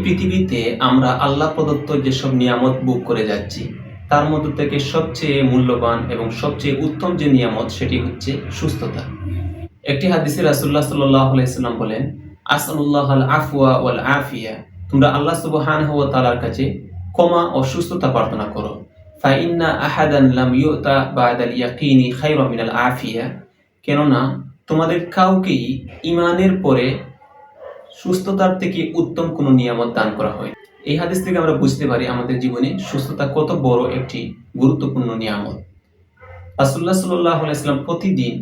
পৃথিবীতে আমরা আল্লাহ প্রদত্ত যেসব নিয়ামত ভোগ করে যাচ্ছি, তার মধ্য থেকে সবচেয়ে মূল্যবান এবং সবচেয়ে উত্তম যে নিয়ামত সেটি হচ্ছে সুস্থতা। একটি হাদিসে রাসূলুল্লাহ সাল্লাল্লাহু আলাইহি সাল্লাম বলেন, আসআলুল্লাহাল আফওয়া ওয়াল আফিয়া। তোমরা আল্লাহ সুবহানাহু ওয়া তাআলার কাছে ক্ষমা ও সুস্থতা প্রার্থনা করো। ফা ইন্না আহাদান লাম ইউতা বা'দাল ইয়াকিনি খায়রাম মিনাল আফিয়া। কেননা তোমাদের কাউকেই ঈমানের পরে সুস্থতার থেকে উত্তম কোনো নিয়ামত দান করা হয়। এই হাদিস থেকে আমরা বুঝতে পারি আমাদের জীবনে সুস্থতা কত বড় একটি গুরুত্বপূর্ণ নিয়ামত। রাসূলুল্লাহ সাল্লাল্লাহু আলাইহি ওয়াসাল্লাম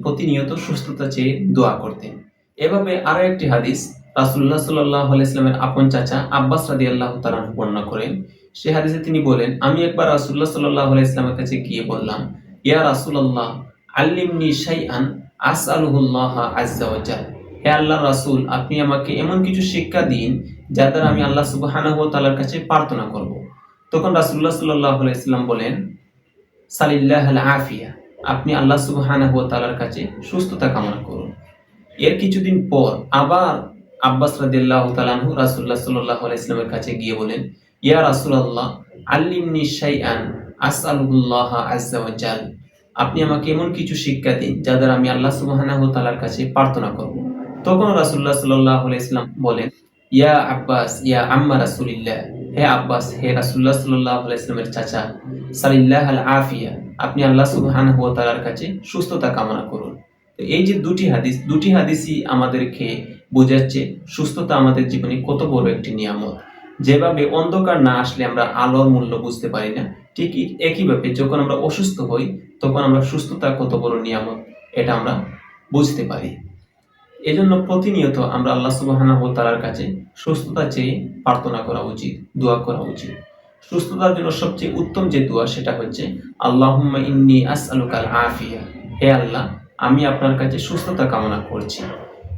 প্রতিনিয়ত সুস্থতা চেয়ে দোয়া করতেন। এভাবে আরো একটি হাদিস রাসূলুল্লাহ সাল্লাল্লাহু আলাইহি ওয়াসাল্লামের আপন চাচা আব্বাস রাদিয়াল্লাহু তাআলা বর্ণনা করেন। সেই হাদিসে তিনি বলেন, আমি একবার রাসূলুল্লাহ সাল্লাল্লাহু আলাইহি ওয়াসাল্লামের কাছে গিয়ে বললাম, ইয়া রাসূলুল্লাহ আল্লিমনি শাইআন আসআলুহুল্লাহ আযজা ওয়া জাল। হে আল্লাহর রাসূল, আপনি আমাকে এমন কিছু শিক্ষা দিন যা দ্বারা আমি আল্লাহ সুবহানাহু ওয়া তাআলার কাছে প্রার্থনা করব। তখন রাসূলুল্লাহ সাল্লাল্লাহু আলাইহি ওয়াসাল্লাম বলেন, সালিল্লাহুল আফিয়া। আপনি আল্লাহ সুবহানাহু ওয়া তাআলার কাছে সুস্থতা কামনা করুন। এর কিছুদিন পর আবার আব্বাস রাদিয়াল্লাহু তাআলা আনহু রাসূলুল্লাহ সাল্লাল্লাহু আলাইহি ওয়াসাল্লামের কাছে গিয়ে বলেন, ইয়া রাসূলুল্লাহ আল্লিমনি শাইআন আসআলুহুল্লাহ আযজা ওয়া জাল। আপনি আমাকে এমন কিছু শিক্ষা দিন যা দ্বারা আমি আল্লাহ সুবহানাহু ওয়া তাআলার কাছে প্রার্থনা করব। তখন রাসূলুল্লাহ সাল্লাল্লাহু আলাইহি ওয়াসাল্লাম বলেন, ইয়া আব্বাস ইয়া আম্মা রাসূলিল্লাহ। হে আব্বাস, হে রাসূলুল্লাহ সাল্লাল্লাহু আলাইহি ওয়াসাল্লামের চাচা, সালিল্লাহুল আফিয়া। আপনি আল্লাহ সুবহানাহু ওয়া তাআলার কাছে সুস্থতা কামনা করুন। তো এই যে দুটি হাদিসই আমাদেরকে বোঝাচ্ছে সুস্থতা আমাদের জীবনে কত বড় একটি নিয়ামত। যেভাবে অন্ধকার না আসলে আমরা আলোর মূল্য বুঝতে পারি না, ঠিক একইভাবে যখন আমরা অসুস্থ হই তখন আমরা সুস্থতা কত বড় নিয়ামত এটা আমরা বুঝতে পারি। এজন্য প্রতিনিয়ত আমরা আল্লাহ সুবহানাহু ওয়া তাআলার কাছে সুস্থতা চেয়ে প্রার্থনা করা উচিত, দোয়া করা উচিত। সুস্থতার জন্য সবচেয়ে উত্তম যে দোয়া সেটা হচ্ছে আল্লাহুম্মা ইন্নী আসআলুকাল আফিয়া। হে আল্লাহ, আমি আপনার কাছে সুস্থতা কামনা করছি।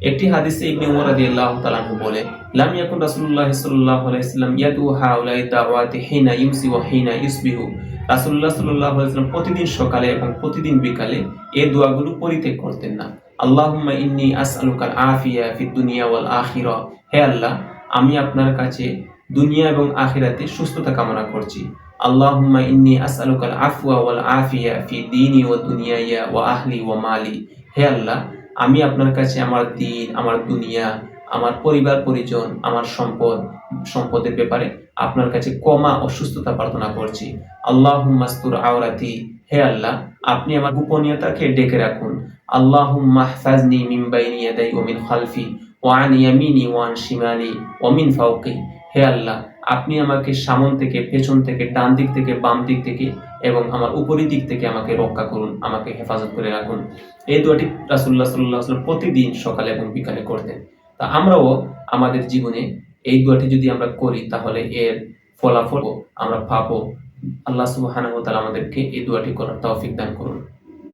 একটি হাদিসে ইবনে উমর রাদিয়াল্লাহু তাআলা আনহু বলে, লাম ইয়াকুন রাসূলুল্লাহ সাল্লাল্লাহু আলাইহি ওয়াসাল্লাম ইয়াদু হাউলাই দাওয়াতি হিনা ইউমসি ওয়া হিনা ইউসবিহু। রাসূলুল্লাহ সাল্লাল্লাহু আলাইহি ওয়াসাল্লাম প্রতিদিন সকালে এবং প্রতিদিন বিকালে এই দোয়াগুলো পরিত্যাগ করতেন না। আল্লাহুম্মা ইন্নী আসআলুকাল আফিয়া ফিদ দুনিয়া ওয়াল আখিরা। হে আল্লাহ, আমি আপনার কাছে দুনিয়া এবং আখিরাতে সুস্থতা কামনা করছি। আল্লাহুম্মা ইন্নী আসআলুকাল আফওয়া ওয়াল আফিয়া ফি দীনি ওয়া দুনিয়ায়া ওয়া আহলি ওয়া মালি। হে আল্লাহ, আমি আপনার কাছে আমার দ্বীন, আমার দুনিয়া, আমার পরিবার পরিজন, আমার সম্পদের ব্যাপারে আপনার কাছে ক্ষমা ও সুস্থতা প্রার্থনা করছি। আল্লাহুম্মা আস্তুর আওরাতি। হে আল্লাহ, আপনি আমার গোপনীয়তাকে ঢেকে রাখুন। আল্লাহুম্মা হফাজনি মিন বাইনি ইয়াদাই ওয়া মিন খালফি ওয়া আন ইয়ামিনি ওয়া আন শিমালি ওয়া মিন ফাওকি। হে আল্লাহ, আপনি আমাকে সামন থেকে, পেছন থেকে, ডান দিক থেকে, বাম দিক থেকে এবং আমার উপরি দিক থেকে আমাকে রক্ষা করুন, আমাকে হেফাজত করে রাখুন। এই দোয়াটি রাসূলুল্লাহ সাল্লাল্লাহু আলাইহি ওয়াসাল্লাম প্রতিদিন সকালে এবং বিকালে করতেন। তা আমরাও আমাদের জীবনে এই দোয়াটি যদি আমরা করি তাহলে এর ফলাফল আমরা পাবো। আল্লাহ সুবহানাহু ওয়া তাআলা আমাদেরকে এই দোয়াটি করার তৌফিক দান করুন।